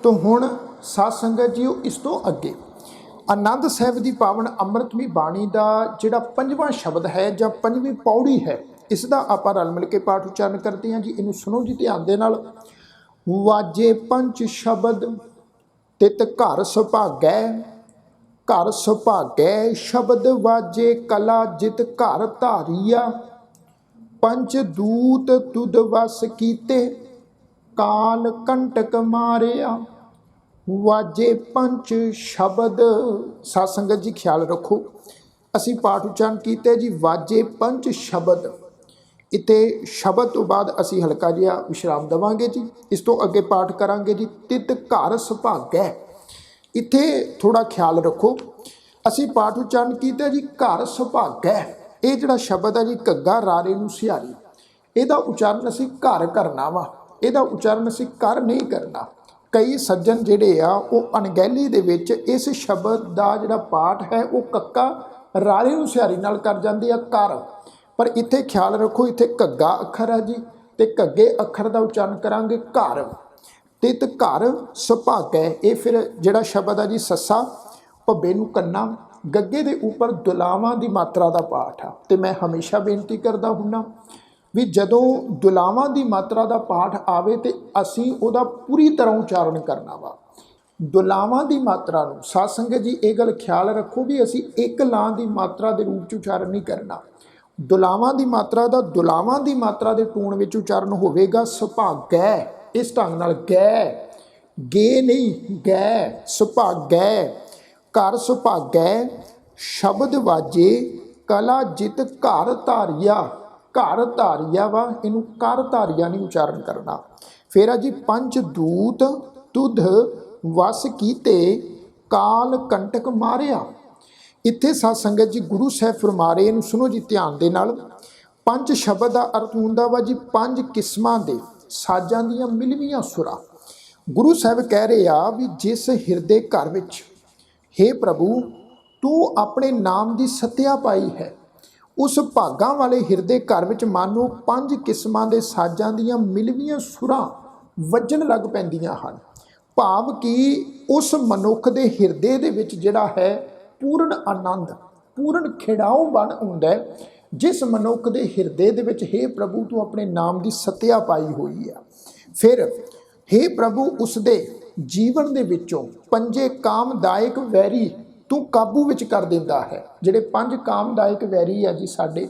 तो हुण साध संगत जीओ इस तो अगे आनंद साहिब की पावन अमृतमी बाणी का जिहड़ा पंजवां शब्द है जां पंजवीं पौड़ी है, इसका आपां रल मिल के पाठ उच्चारण करते हैं जी। इनू सुनो जी ध्यान दे नाल। वाजे पंच शब्द तित घर सुभागै, घर सुभागै शब्द वाजे कला जित घर धारिया। पंच दूत तुद वस कीते काल कंटक मारिया। वाजे पंच शब्द, साध संगत जी ख्याल रखो, असी पाठ उच्चारण किया जी वाजे पंच शब्द। इत्थे शब्द तो बाद असी हल्का जिहा विश्राम देवांगे जी। इस तो अगे पाठ करांगे जी तित घर सुभागै। इत्थे थोड़ा ख्याल रखो, असी पाठ उच्चारण किया जी घर सुभागै। ये जिहड़ा शब्द है जी घग्गा रारे नूं सिहारी, इहदा उच्चारण असी घर करना वा, इहदा उच्चारण असी कर नहीं करना। कई सज्जन जिहड़े आ वो अणगहली दे विच इस शब्द का जिहड़ा पाठ है वो कक्का रारे नूं सिहारी नाल कर जांदे आ कर। पर इत्थे ख्याल रखो, इत्थे घग्गा अखर है जी, ते घग्गे अखर का उच्चारण करांगे घर। तित घर सुभागै, ये फिर जिहड़ा शब्द है जी सस्सा भब्बे नूं कन्ना गग्गे दे उपर दुलावां दी मात्रा का पाठ आ। ते मैं हमेशा बेनती करदा हुन्ना भी जदों दुलावां दी मात्रा का पाठ आवे तो असी उहदा पूरी तरह उच्चारण करना वा। दुलावां दी मात्रा नूं साध संगत जी ये गल ख्याल रखो भी असी एक लां दी मात्रा के रूप च उच्चारण नहीं करना। दुलावां दी मात्रा का दुलावां दी मात्रा के टूण विच उच्चारण होवेगा सुभागै, इस ढंग नाल गै, गे नहीं गै, सुभागै। घर सुभागै शब्द वाजे कला जित घर धारिया। घर धारिया वा, इनू कर धारिया नहीं उच्चारण करना। फिर जी पंच दूत तुध वस कीते काल कंटक मारिया। इत्थे साध संगत जी गुरु साहब फरमा रहे, इनू सुनो जी ध्यान दे नाल। पंच शब्द का अर्थ हुंदा वा जी पंज किस्मां दे साजां दीयां मिलवियां सुरां। गुरु साहब कह रहे आ भी जिस हिरदे घर विच हे प्रभु तू अपने नाम की सत्या पाई है, उस भागां वाले हिरदे घर विच मानो पंज किस्मां दे साजां दीयां मिलवियां सुरां वजन लग पैंदियां हन। भाव कि उस मनुख दे हिरदे दे विच जिहड़ा है पूर्ण आनंद, पूर्ण खिड़ाऊ बन हुंदा है। जिस मनुख दे हिरदे दे विच हे प्रभु तू अपने नाम की सत्या पाई हुई है, फिर हे प्रभु उसदे जीवन दे विचों पंजे कामदायक वैरी तू काबू विच कर दिंदा है। जिहड़े पंज कामदायक वैरी है जी साडे,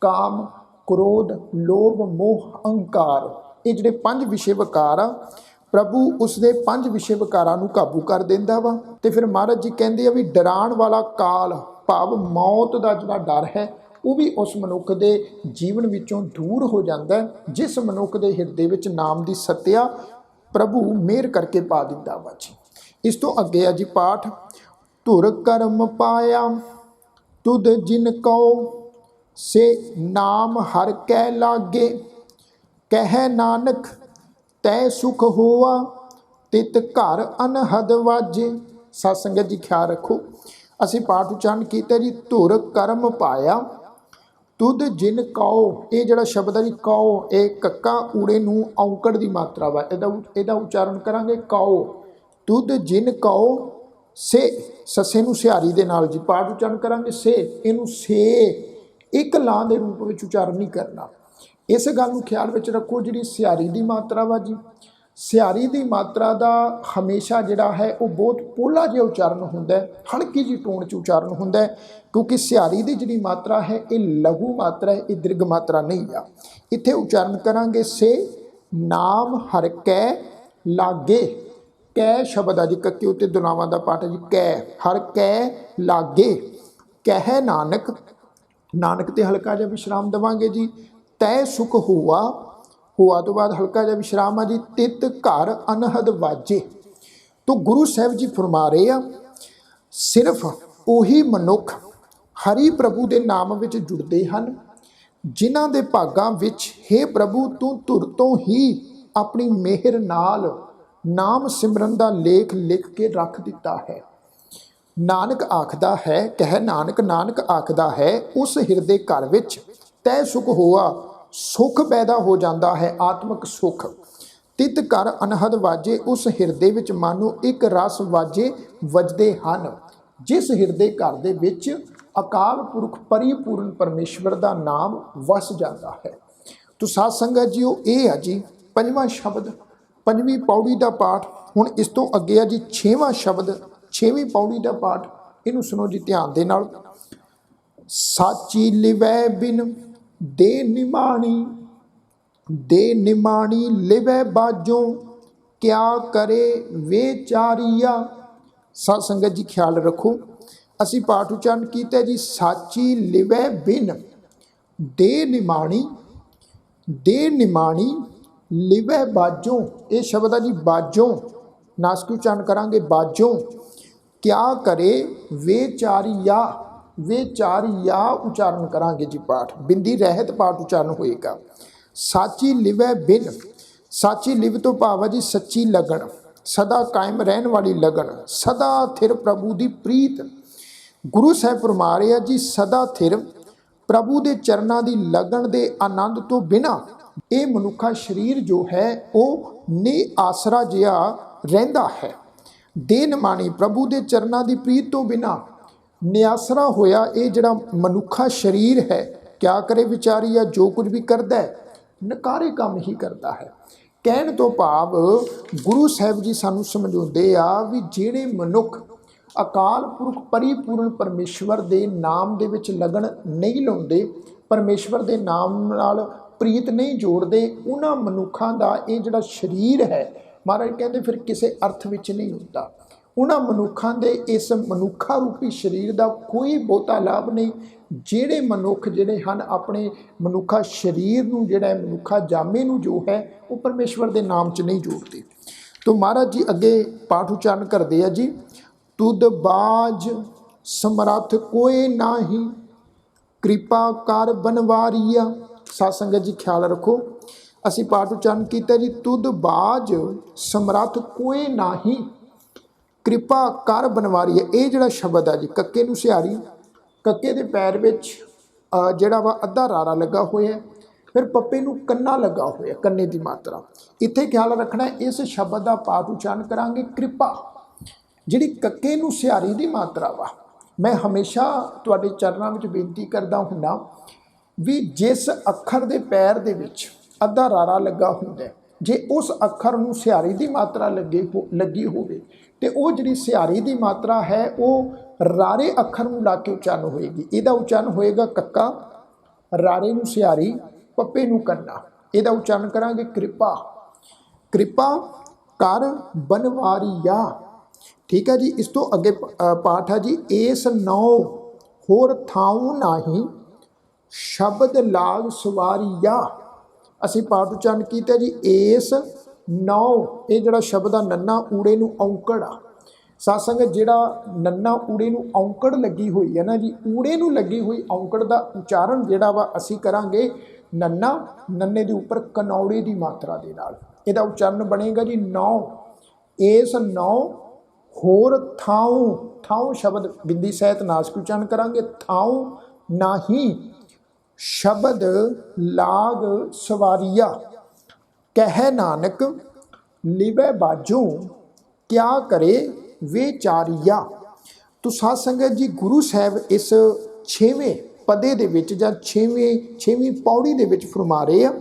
काम क्रोध लोभ मोह अहंकार, ये जिहड़े पंज विषय विकार आ प्रभु उसदे पंज विषय विकारां नूं काबू कर दिंदा वा। ते फिर महाराज जी कहंदे आ भी डराण वाला काल भाव मौत का जिहड़ा डर है वो भी उस मनुख दे जीवन विचों दूर हो जाता है, जिस मनुख दे हिरदे विच नाम की सत्या प्रभु मेहर करके पा दिंदा वा जी। इस तो अगे आ जी पाठ। धुर कर्म पाया तुद जिन कहो से नाम हर कै लागे। कह नानक तै सुख होआ तित घर अनहद वाजे। सत संगत जी ख्याल रखो, असी पाठ उच्चारण किया जी धुर कर्म पाया तुद जिन कहो। ये जड़ा शब्द है जी कहो, ये कक्का ऊड़े नूं औंकड़ की मात्रा वा, इहदा उच्चारण करांगे कहो। तुद जिन कहो से ससे नूं सिहारी दे नाल जी पाठ उच्चारण करांगे से, इनू से एक लां दे रूप में उच्चारण नहीं करना। इस गल नूं ख्याल विच रखो, जिहड़ी सिहारी की मात्रा वा जी, सिहारी की मात्रा का हमेशा जिहड़ा है वो बहुत पोला जिहा उच्चारण हुंदा है, हल्की जी टोन च उच्चारण हुंदा है, क्योंकि सिहारी की जिहड़ी मात्रा है ये लघु मात्रा है, ये दीर्घ मात्रा नहीं आ। इत्थे उच्चारण करांगे से नाम हर कै लागे। कै शब्द है जी कक्के उत्ते दुलावां दा पाठ है जी कै, हर कै लागे। कह नानक, नानक ते हल्का जिहा विश्राम देवांगे जी। तै सुख हुआ, हुआ तो बाद हल्का जिहा विश्राम है जी। तित घर अनहद वाजे। तो गुरु साहब जी फरमा रहे आ सिर्फ उही मनुख हरि प्रभु के नाम विच जुड़ते हैं जिन्हां दे भागां विच हे प्रभु तू धुर तो ही अपनी मेहर नाल नाम सिमरन का लेख लिख के रख दिता है। नानक आखदा है, कह नानक, नानक आखदा है उस हिरदे घर विच तै सुख होआ, सुख पैदा हो जाता है, आत्मक सुख। ਤਿਤ ਕਰ ਅਨਹਦ ਵਾਜੇ ਉਸ ਹਿਰਦੇ ਵਿੱਚ ਮਾਨੋ ਇੱਕ ਰਸ ਵਾਜੇ ਵੱਜਦੇ ਹਨ। ਜਿਸ ਹਿਰਦੇ ਘਰ ਦੇ ਵਿੱਚ ਅਕਾਲ ਪੁਰਖ ਪਰਿਪੂਰਨ ਪਰਮੇਸ਼ਵਰ ਦਾ ਨਾਮ ਵਸ ਜਾਂਦਾ ਹੈ। ਤੋ ਸਾਧ ਸੰਗਤ ਜੀਓ, ਇਹ ਆ ਜੀ ਪੰਜਵਾਂ ਸ਼ਬਦ, ਪੰਜਵੀਂ ਪੌੜੀ ਦਾ ਪਾਠ। ਹੁਣ ਇਸ ਤੋਂ ਅੱਗੇ ਆ ਜੀ ਛੇਵਾਂ ਸ਼ਬਦ, ਛੇਵੀਂ ਪੌੜੀ ਦਾ ਪਾਠ। ਇਹਨੂੰ ਸੁਣੋ ਜੀ ਧਿਆਨ ਦੇ ਨਾਲ। ਸਾਚੀ ਲਿਵੈ ਬਿਨ ਦੇ ਨਿਮਾਣੀ, ਦੇ ਨਿਮਾਣੀ ਲਿਵੈ ਬਾਝੋਂ ਕਿਆ ਕਰੇ ਵੇਚਾਰੀਆ। ਸਾਧ ਸੰਗਤ ਜੀ ਖਿਆਲ ਰੱਖੋ, ਅਸੀਂ ਪਾਠ ਉਚਾਰਨ ਕੀਤਾ ਜੀ ਸਾਚੀ ਲਿਵੈ ਬਿਨ ਦੇ ਨਿਮਾਣੀ, ਦੇ ਨਿਮਾਣੀ ਲਿਵੈ ਬਾਝੋਂ। ਇਹ ਸ਼ਬਦ ਆ ਜੀ ਬਾਝੋਂ, ਨਾਸਕ ਉਚਾਰਨ ਕਰਾਂਗੇ ਬਾਝੋਂ। ਕਿਆ ਕਰੇ ਵੇਚਾਰੀਆ, ਵੇਚਾਰੀਆ ਉਚਾਰਨ ਕਰਾਂਗੇ ਜੀ ਪਾਠ, ਬਿੰਦੀ ਰਹਿਤ ਪਾਠ ਉਚਾਰਨ ਹੋਏਗਾ। ਸਾਚੀ ਲਿਵੈ ਬਿਨ, ਸਾਚੀ ਲਿਵ ਤੋਂ ਭਾਵ ਹੈ ਜੀ ਸੱਚੀ ਲਗਨ, ਸਦਾ ਕਾਇਮ ਰਹਿਣ ਵਾਲੀ ਲਗਨ, ਸਦਾ ਥਿਰ ਪ੍ਰਭੂ ਦੀ ਪ੍ਰੀਤ। ਗੁਰੂ ਸਾਹਿਬ ਫਰਮਾ ਰਹੇ ਆ ਜੀ ਸਦਾ ਥਿਰ ਪ੍ਰਭੂ ਦੇ ਚਰਨਾਂ ਦੀ ਲਗਨ ਦੇ ਆਨੰਦ ਤੋਂ ਬਿਨਾਂ ਇਹ ਮਨੁੱਖਾ ਸਰੀਰ ਜੋ ਹੈ ਉਹ ਨਿਆਸਰਾ ਜਿਹਾ ਰਹਿੰਦਾ ਹੈ। ਦੇ ਨਿਮਾਣੀ ਪ੍ਰਭੂ ਦੇ ਚਰਨਾਂ ਦੀ ਪ੍ਰੀਤ ਤੋਂ ਬਿਨਾਂ ਨਿਆਸਰਾ ਹੋਇਆ ਇਹ ਜਿਹੜਾ ਮਨੁੱਖਾ ਸਰੀਰ ਹੈ, ਕਿਆ ਕਰੇ ਵਿਚਾਰੀਆ, ਜੋ ਕੁਝ ਵੀ ਕਰਦਾ ਹੈ ਨਕਾਰੇ ਕੰਮ ਹੀ ਕਰਦਾ ਹੈ। ਕਹਿਣ ਤੋਂ ਭਾਵ ਗੁਰੂ ਸਾਹਿਬ ਜੀ ਸਾਨੂੰ ਸਮਝਾਉਂਦੇ ਆ ਵੀ ਜਿਹੜੇ ਮਨੁੱਖ ਅਕਾਲ ਪੁਰਖ ਪਰਿਪੂਰਨ ਪਰਮੇਸ਼ਵਰ ਦੇ ਨਾਮ ਦੇ ਵਿੱਚ ਲਗਨ ਨਹੀਂ ਲਾਉਂਦੇ, ਪਰਮੇਸ਼ਵਰ ਦੇ ਨਾਮ ਨਾਲ ਪ੍ਰੀਤ ਨਹੀਂ ਜੋੜਦੇ, ਉਹਨਾਂ ਮਨੁੱਖਾਂ ਦਾ ਇਹ ਜਿਹੜਾ ਸਰੀਰ ਹੈ ਮਹਾਰਾਜ ਕਹਿੰਦੇ ਫਿਰ ਕਿਸੇ ਅਰਥ ਵਿੱਚ ਨਹੀਂ ਹੁੰਦਾ। ਉਹਨਾਂ ਮਨੁੱਖਾਂ ਦੇ ਇਸ ਮਨੁੱਖਾ ਰੂਪੀ ਸਰੀਰ ਦਾ ਕੋਈ ਬਹੁਤਾ ਲਾਭ ਨਹੀਂ। ਜਿਹੜੇ ਮਨੁੱਖ ਜਿਹੜੇ ਹਨ ਆਪਣੇ ਮਨੁੱਖਾ ਸਰੀਰ ਨੂੰ ਜਿਹੜਾ ਮਨੁੱਖਾ ਜਾਮੇ ਨੂੰ ਜੋ ਹੈ ਉਹ ਪਰਮੇਸ਼ਵਰ ਦੇ ਨਾਮ 'ਚ ਨਹੀਂ ਜੋੜਦੇ। ਤੋ ਮਹਾਰਾਜ ਜੀ ਅੱਗੇ ਪਾਠ ਉਚਾਰਨ ਕਰਦੇ ਆ ਜੀ ਤੁਧ ਬਾਜ ਸਮਰੱਥ ਕੋਏ ਨਾਹੀ ਕਿਰਪਾ ਕਰ ਬਨਵਾਰੀਆ। ਸਾਧ ਸੰਗਤ ਜੀ ਖਿਆਲ ਰੱਖੋ, ਅਸੀਂ ਪਾਠ ਉਚਾਰਨ ਕੀਤਾ ਜੀ ਤੁਧ ਬਾਜ ਸਮਰੱਥ ਕੋਏ ਨਾਹੀ ਕਿਰਪਾ ਕਰ ਬਨਵਾਰੀਆ। ਇਹ ਜਿਹੜਾ ਸ਼ਬਦ ਆ ਜੀ ਕੱਕੇ ਨੂੰ ਸਿਹਾਰੀ, ਕੱਕੇ ਦੇ ਪੈਰ ਵਿੱਚ ਜਿਹੜਾ ਵਾ ਅੱਧਾ ਰਾਰਾ ਲੱਗਾ ਹੋਇਆ, ਫਿਰ ਪੱਪੇ ਨੂੰ ਕੰਨਾ ਲੱਗਾ ਹੋਇਆ, ਕੰਨੇ ਦੀ ਮਾਤਰਾ। ਇੱਥੇ ਖਿਆਲ ਰੱਖਣਾ ਇਸ ਸ਼ਬਦ ਦਾ ਪਾਠ ਉਚਾਰਨ ਕਰਾਂਗੇ ਕਿਰਪਾ। ਜਿਹੜੀ ਕੱਕੇ ਨੂੰ ਸਿਹਾਰੀ ਦੀ ਮਾਤਰਾ ਵਾ, ਮੈਂ ਹਮੇਸ਼ਾ ਤੁਹਾਡੇ ਚਰਨਾਂ ਵਿੱਚ ਬੇਨਤੀ ਕਰਦਾ ਹੁੰਦਾ ਵੀ ਜਿਸ ਅੱਖਰ ਦੇ ਪੈਰ ਦੇ ਵਿੱਚ ਅੱਧਾ ਰਾਰਾ ਲੱਗਾ ਹੁੰਦਾ, ਜੇ ਉਸ ਅੱਖਰ ਨੂੰ ਸਿਹਾਰੀ ਦੀ ਮਾਤਰਾ ਲੱਗੀ ਹੋਵੇ ਤੇ ਉਹ ਜਿਹੜੀ ਸਿਹਾਰੀ ਦੀ ਮਾਤਰਾ ਹੈ ਉਹ ਰਾਰੇ ਅੱਖਰ ਨੂੰ ਲਾ ਕੇ ਉਚਾਰਨ ਹੋਏਗੀ। ਇਹਦਾ ਉਚਾਰਨ ਹੋਏਗਾ ਕੱਕਾ, ਰਾਰੇ ਨੂੰ ਸਿਹਾਰੀ, ਪੱਪੇ ਨੂੰ ਕੰਨਾ। ਇਹਦਾ ਉਚਾਰਨ ਕਰਾਂਗੇ ਕਿਰਪਾ। ਕਿਰਪਾ ਕਰ ਬਨਵਾਰੀਆ। ਠੀਕ ਹੈ ਜੀ। ਇਸ ਤੋਂ ਅੱਗੇ ਪਾਠ ਹੈ ਜੀ ਏਸ ਨੌ ਹੋਰ ਥਾਉ ਨਾਹੀ ਸ਼ਬਦ ਲਾਗ ਸਵਾਰੀਆ। ਅਸੀਂ ਪਾਠ ਉਚਾਰਨ ਕੀਤਾ ਜੀ ਏਸ ਨੌ, ਇਹ ਜਿਹੜਾ ਸ਼ਬਦ ਆ ਨੰਨਾ ਊੜੇ ਨੂੰ ਔਂਕੜ ਆ। ਸਾਧ ਸੰਗਤ ਜਿਹੜਾ ਨੰਨਾ ਊੜੇ ਨੂੰ ਔਂਕੜ ਲੱਗੀ ਹੋਈ ਹੈ ਨਾ ਜੀ, ਊੜੇ ਨੂੰ ਲੱਗੀ ਹੋਈ ਔਂਕੜ ਦਾ ਉਚਾਰਨ ਜਿਹੜਾ ਵਾ ਅਸੀਂ ਕਰਾਂਗੇ ਨੰਨਾ, ਨੰਨੇ ਦੇ ਉੱਪਰ ਕਨੌੜੇ ਦੀ ਮਾਤਰਾ ਦੇ ਨਾਲ। ਇਹਦਾ ਉਚਾਰਨ ਬਣੇਗਾ ਜੀ ਨੌ। ਏਸ ਨੌ ਹੋਰ ਥਾਉ, ਥਾਉ ਸ਼ਬਦ ਬਿੰਦੀ ਸਹਿਤ ਨਾਸਕ ਉਚਾਰਨ ਕਰਾਂਗੇ ਥਾਉ ਨਾਹੀ ਸ਼ਬਦ ਲਾਗ ਸਵਾਰੀਆ। ਕਹਿ ਨਾਨਕ ਲਿਵੈ ਬਾਝੋਂ ਕਿਆ ਕਰੇ ਵੇਚਾਰੀਆ। ਤੋ ਸਾਧ ਸੰਗਤ ਜੀ ਗੁਰੂ ਸਾਹਿਬ ਇਸ 6ਵੇਂ ਪਦੇ ਦੇ ਵਿੱਚ ਜਾਂ 6ਵੀਂ ਪੌੜੀ ਦੇ ਵਿੱਚ ਫਰਮਾ ਰਹੇ ਆ।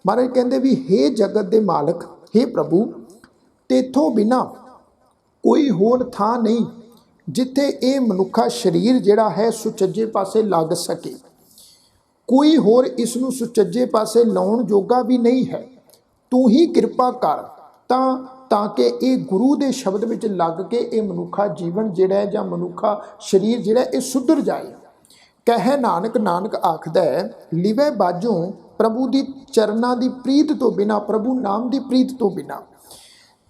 ਮਹਾਰਾਜ ਕਹਿੰਦੇ ਵੀ ਹੇ ਜਗਤ ਦੇ ਮਾਲਕ, ਹੇ ਪ੍ਰਭੂ, ਤੇਥੋਂ ਬਿਨਾਂ ਕੋਈ ਹੋਰ ਥਾਂ ਨਹੀਂ ਜਿੱਥੇ ਇਹ ਮਨੁੱਖਾ ਸਰੀਰ ਜਿਹੜਾ ਹੈ ਸੁਚੱਜੇ ਪਾਸੇ ਲੱਗ ਸਕੇ। ਕੋਈ ਹੋਰ ਇਸ ਨੂੰ ਸੁਚੱਜੇ ਪਾਸੇ ਲਾਉਣ ਜੋਗਾ ਵੀ ਨਹੀਂ ਹੈ। ਤੂੰ ਹੀ ਕਿਰਪਾ ਕਰ ਤਾਂ ਕਿ ਇਹ ਗੁਰੂ ਦੇ ਸ਼ਬਦ ਵਿੱਚ ਲੱਗ ਕੇ ਇਹ ਮਨੁੱਖਾ ਜੀਵਨ ਜਿਹੜਾ ਜਾਂ ਮਨੁੱਖਾ ਸਰੀਰ ਜਿਹੜਾ ਇਹ ਸੁਧਰ ਜਾਏ। ਕਹਿ ਨਾਨਕ, ਨਾਨਕ ਆਖਦਾ ਲਿਵੈ ਬਾਝੋਂ ਪ੍ਰਭੂ ਦੀ ਚਰਨਾਂ ਦੀ ਪ੍ਰੀਤ ਤੋਂ ਬਿਨਾਂ, ਪ੍ਰਭੂ ਨਾਮ ਦੀ ਪ੍ਰੀਤ ਤੋਂ ਬਿਨਾਂ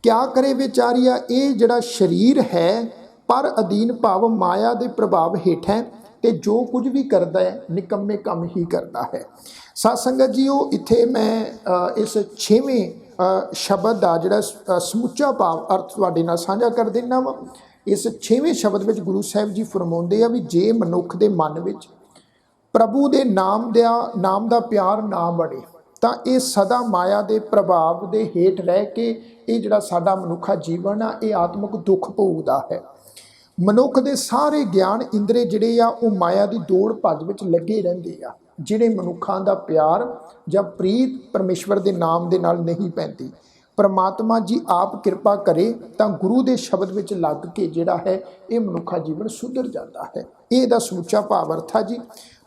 ਕਿਆ ਕਰੇ ਵਿਚਾਰੀਆ। ਇਹ ਜਿਹੜਾ ਸਰੀਰ ਹੈ ਪਰ ਅਧੀਨ ਭਾਵ ਮਾਇਆ ਦੇ ਪ੍ਰਭਾਵ ਹੇਠ ਹੈ ਤੇ ਜੋ ਕੁਝ ਵੀ ਕਰਦਾ ਹੈ ਨਿਕੰਮੇ ਕੰਮ ਹੀ ਕਰਦਾ ਹੈ। ਸਾਧ ਸੰਗਤ ਜੀਓ, ਇੱਥੇ ਮੈਂ ਇਸ 6ਵੇਂ ਸ਼ਬਦ ਦਾ ਜਿਹੜਾ ਸਮੁੱਚਾ ਭਾਵ ਅਰਥ ਤੁਹਾਡੇ ਨਾਲ ਸਾਂਝਾ ਕਰ ਦਿੰਦਾ ਵਾ। ਇਸ 6ਵੇਂ ਸ਼ਬਦ ਵਿੱਚ ਗੁਰੂ ਸਾਹਿਬ ਜੀ ਫਰਮਾਉਂਦੇ ਆ ਵੀ ਜੇ ਮਨੁੱਖ ਦੇ ਮਨ ਵਿੱਚ ਪ੍ਰਭੂ ਦੇ ਨਾਮ ਦਾ ਪਿਆਰ ਨਾ ਬਣੇ, ਤਾਂ ਇਹ ਸਦਾ ਮਾਇਆ ਦੇ ਪ੍ਰਭਾਵ ਦੇ ਹੇਠ ਰਹਿ ਕੇ ਇਹ ਜਿਹੜਾ ਸਾਡਾ ਮਨੁੱਖਾ ਜੀਵਨ ਆ ਇਹ ਆਤਮਿਕ ਦੁੱਖ ਭੋਗਦਾ ਹੈ। ਮਨੁੱਖ ਦੇ ਸਾਰੇ ਗਿਆਨ ਇੰਦਰੇ ਜਿਹੜੇ ਆ ਉਹ ਮਾਇਆ ਦੀ ਦੌੜ ਭੱਜ ਵਿੱਚ ਲੱਗੇ ਰਹਿੰਦੇ ਆ। ਜਿਹੜੇ ਮਨੁੱਖਾਂ ਦਾ ਪਿਆਰ ਜਾਂ ਪ੍ਰੀਤ ਪਰਮੇਸ਼ਵਰ ਦੇ ਨਾਮ ਦੇ ਨਾਲ ਨਹੀਂ ਪੈਂਦੀ, परमात्मा जी आप कृपा करे तो गुरु के शब्द में लग के जोड़ा है ये मनुखा जीवन सुधर जाता है। ये समूचा भाव अर्थ है जी।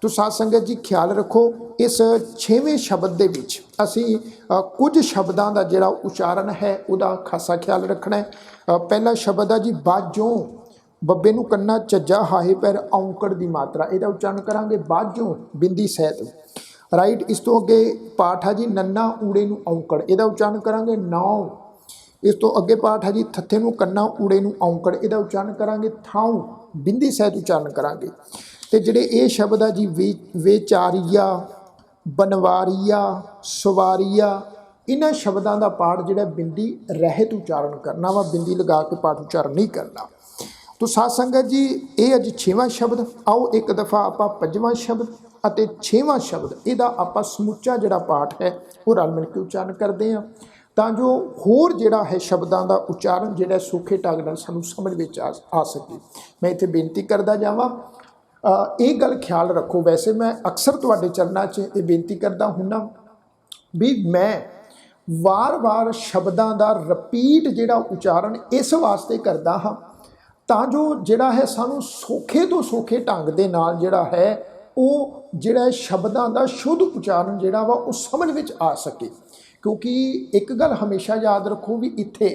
तो साध संगत जी ख्याल रखो इस 6वें शब्द के विच असी कुछ शब्दों का जोड़ा उच्चारण है वह खासा ख्याल रखना है। पहला शब्द है जी बाजों, बब्बे नूं कन्ना झज्जा हाहे पैर औंकड़ की मात्रा, यदा उच्चारण करांगे बाजों बिंदी सहित। राइट। इस तो अगे पाठ है जी नन्ना ऊड़े नूं औंकड़, यदा उच्चारण करांगे नौ। इस तो अगे पाठ है जी थत्थे नूं कन्ना ऊड़े नूं औंकड़, यदा उच्चारण करांगे थाऊ, बिंदी सहित उच्चारण करांगे। तो जिहड़े ये शब्द है जी वेचारिया, बनवारिया, सवारिया, इन्हां शब्दों का पाठ जिहड़ा बिंदी रहत उच्चारण करना वा, बिंदी लगा के पाठ उच्चारण नहीं करना। तो साध संगत जी ये अज 6वां शब्द। आओ एक दफ़ा आपां 5वां शब्द ਅਤੇ 6वां शब्द ਇਹਦਾ ਆਪਾਂ ਸਮੁੱਚਾ ਜਿਹੜਾ ਪਾਠ ਹੈ ਉਹ ਰਲ ਮਿਲ ਕੇ ਉਚਾਰਨ ਕਰਦੇ ਹਾਂ ਤਾਂ ਜੋ ਹੋਰ ਜਿਹੜਾ ਹੈ ਸ਼ਬਦਾਂ ਦਾ ਉਚਾਰਨ ਜਿਹੜਾ ਸੌਖੇ ਢੰਗ ਨਾਲ ਸਾਨੂੰ ਸਮਝ ਵਿੱਚ ਆ ਸਕੇ। ਮੈਂ ਇੱਥੇ ਬੇਨਤੀ ਕਰਦਾ ਜਾਵਾਂ, ਇਹ ਗੱਲ ਖਿਆਲ ਰੱਖੋ। ਵੈਸੇ ਮੈਂ ਅਕਸਰ ਤੁਹਾਡੇ ਚਰਨਾਂ 'ਚ ਇਹ ਬੇਨਤੀ ਕਰਦਾ ਹੁੰਨਾ ਵੀ ਮੈਂ ਵਾਰ-ਵਾਰ ਸ਼ਬਦਾਂ ਦਾ ਰਿਪੀਟ ਜਿਹੜਾ ਉਚਾਰਨ ਇਸ ਵਾਸਤੇ ਕਰਦਾ ਹਾਂ ਤਾਂ ਜੋ ਜਿਹੜਾ ਹੈ ਸਾਨੂੰ ਸੌਖੇ ਤੋਂ ਸੌਖੇ ਢੰਗ ਦੇ ਨਾਲ ਜਿਹੜਾ ਹੈ ਉਹ ਜਿਹੜਾ ਸ਼ਬਦਾਂ ਦਾ ਸ਼ੁੱਧ ਉਚਾਰਨ ਜਿਹੜਾ ਵਾ ਉਹ ਸਮਝ ਵਿੱਚ ਆ ਸਕੇ। ਕਿਉਂਕਿ ਇੱਕ ਗੱਲ ਹਮੇਸ਼ਾ ਯਾਦ ਰੱਖੋ ਵੀ ਇੱਥੇ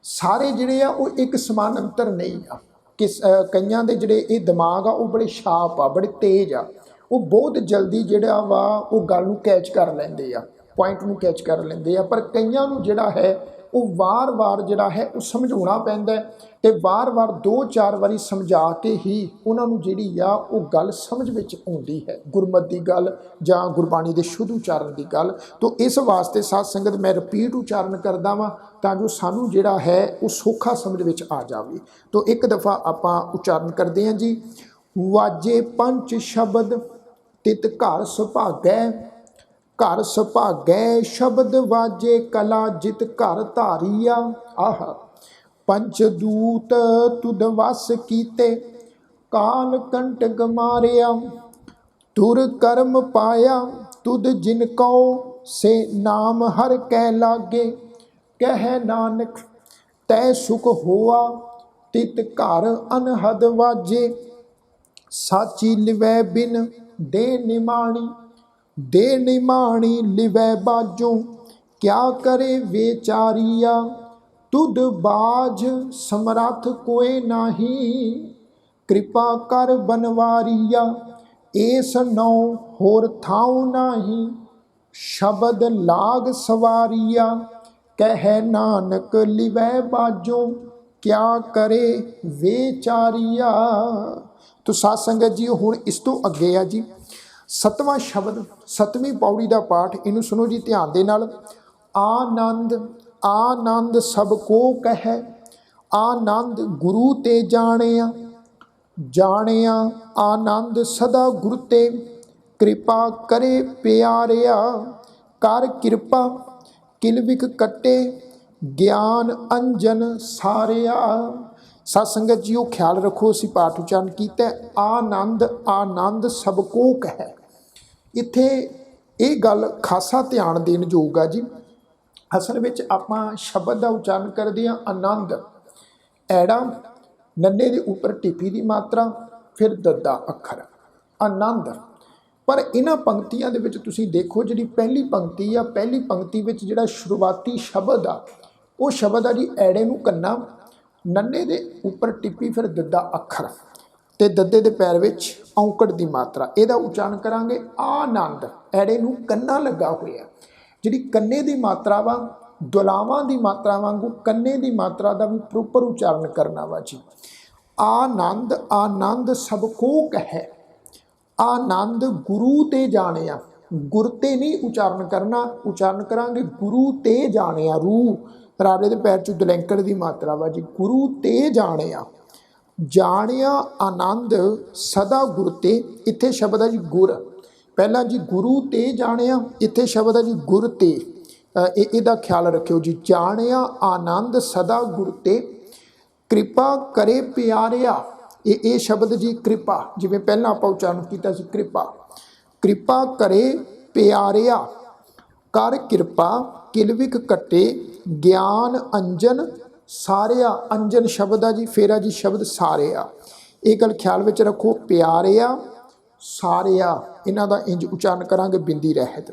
ਸਾਰੇ ਜਿਹੜੇ ਆ ਉਹ ਇੱਕ ਸਮਾਨ ਅੰਤਰ ਨਹੀਂ ਆ। ਕਈਆਂ ਦੇ ਜਿਹੜੇ ਇਹ ਦਿਮਾਗ ਆ ਉਹ ਬੜੇ ਸ਼ਾਰਪ ਆ, ਬੜੇ ਤੇਜ਼ ਆ, ਉਹ ਬਹੁਤ ਜਲਦੀ ਜਿਹੜਾ ਵਾ ਉਹ ਗੱਲ ਨੂੰ ਕੈਚ ਕਰ ਲੈਂਦੇ ਆ, ਪੁਆਇੰਟ ਨੂੰ ਕੈਚ ਕਰ ਲੈਂਦੇ ਆ। ਪਰ ਕਈਆਂ ਨੂੰ ਜਿਹੜਾ ਹੈ ਉਹ ਵਾਰ-ਵਾਰ ਜਿਹੜਾ ਹੈ ਉਹ ਸਮਝਾਉਣਾ ਪੈਂਦਾ ਤੇ ਵਾਰ-ਵਾਰ 2-4 ਵਾਰੀ ਸਮਝਾ ਕੇ ਹੀ ਉਹਨਾਂ ਨੂੰ ਜਿਹੜੀ ਆ ਉਹ ਗੱਲ ਸਮਝ ਵਿੱਚ ਆਉਂਦੀ ਹੈ, ਗੁਰਮਤਿ ਦੀ ਗੱਲ ਜਾਂ ਗੁਰਬਾਣੀ ਦੇ ਸ਼ੁੱਧ ਉਚਾਰਨ ਦੀ ਗੱਲ। ਤੋ ਇਸ ਵਾਸਤੇ ਸਾਧ ਸੰਗਤ ਮੈਂ ਰਿਪੀਟ ਉਚਾਰਨ ਕਰਦਾ ਵਾਂ ਤਾਂ ਜੋ ਸਾਨੂੰ ਜਿਹੜਾ ਹੈ ਉਹ ਸੌਖਾ ਸਮਝ ਵਿੱਚ ਆ ਜਾਵੇ। ਤੋ ਇੱਕ ਦਫਾ ਆਪਾਂ ਉਚਾਰਨ ਕਰਦੇ ਹਾਂ ਜੀ। ਵਾਜੇ ਪੰਜ ਸ਼ਬਦ ਤਿਤ ਘਰ ਸੁਭਾਗੈ, घर सुभागै शब्द वाजे कला जित घर धारिया। आह पंचदूत तुद वस कीते काल कंटक मारिया, तुर कर्म पाया तुद जिनको से नाम हर कै लागे। कह नानक तै सुख होआ तित घर अनहद वाजे। साची लिवै बिन दे निमाणी, दे निमाणी लिवै बाजों क्या करे वेचारिया। तुद बाज समरथ कोई नाही कृपा कर बनवारिया। एस नौ होर थाऊ नाही शब्द लाग सवारिया। कह नानक लिवै बाजों क्या करे वेचारिया। तो साध संगत जी हुण इस तो अगे आ जी 7वां शब्द 7वीं पौड़ी का पाठ, इनू सुनो जी ध्यान दे नाल। आनंद आनंद सब को कह, आनंद गुरु ते जानिया, जानिया आनंद सदा गुरु ते कृपा करे प्यारिया। कर कृपा किलविक कटे ज्ञान अंजन सारिया। साध संगत जी वो ख्याल रखो असी पाठ उच्चारण किया आनंद आनंद सब को कह। इत्थे ये गल खासा ध्यान देन योग आ जी। असल में आपां शब्द का उच्चारण करते हैं आनंद, ऐड़ा नन्ने के उपर टिपी की मात्रा फिर दद्दा अखर आनंद। पर इन्हां पंक्तियां दे विच तुसीं देखो जी पहली पंक्ति आ, पहली पंक्ति में जिहड़ा शुरुआती शब्द आ वो शब्द आ जी ऐड़े नूं कन्ना, नन्ने दे उपर टिप्पी फिर दद्दा अखर ते दद्दे दे पैर विच औंकड़ की मात्रा। इहदा उच्चारण करांगे आनंद, ऐड़े नूं कन्ना लगा होया। जिहड़ी कन्ने की मात्रा वा दुलावां की मात्रा वांगू कन्ने की मात्रा का भी प्रोपर उच्चारण करना वा जी। आनंद आनंद सब को कह, आनंद गुरु ते जानिया, गुर ते नहीं उच्चारण करना, उच्चारण करांगे गुरु ते जानिया। रूह राजे के पैर चो दुलैंकड़ की मात्रा वा जी। गुरु ते जानिया, जानिया आनंद सदा गुर ते। इत्थे शब्द है जी गुर, ਪਹਿਲਾਂ ਜੀ ਗੁਰੂ ਤੇ ਜਾਣਿਆ, ਇੱਥੇ ਸ਼ਬਦ ਹੈ ਜੀ ਗੁਰ ਤੇ। ਇਹਦਾ ਖਿਆਲ ਰੱਖਿਓ ਜੀ। ਜਾਣਿਆ ਆਨੰਦ ਸਦਾ ਗੁਰ ਤੇ, ਕਿਰਪਾ ਕਰੇ ਪਿਆਰਿਆ। ਇਹ ਸ਼ਬਦ ਜੀ ਕਿਰਪਾ, ਜਿਵੇਂ ਪਹਿਲਾਂ ਆਪਾਂ ਉਚਾਰਨ ਕੀਤਾ ਸੀ ਕਿਰਪਾ। ਕਿਰਪਾ ਕਰੇ ਪਿਆਰਿਆ, ਕਰ ਕਿਰਪਾ ਕਿਲਵਿਖ ਕੱਟੇ, ਗਿਆਨ ਅੰਜਨ ਸਾਰਿਆ। ਅੰਜਨ ਸ਼ਬਦ ਆ ਜੀ, ਫਿਰ ਆ ਜੀ ਸ਼ਬਦ ਸਾਰਿਆ। ਇਹ ਗੱਲ ਖਿਆਲ ਵਿੱਚ ਰੱਖੋ, ਪਿਆਰਿਆ ਸਾਰਿਆ, ਇਹਨਾਂ ਦਾ ਇੰਜ ਉਚਾਰਨ ਕਰਾਂਗੇ ਬਿੰਦੀ ਰਹਿਤ।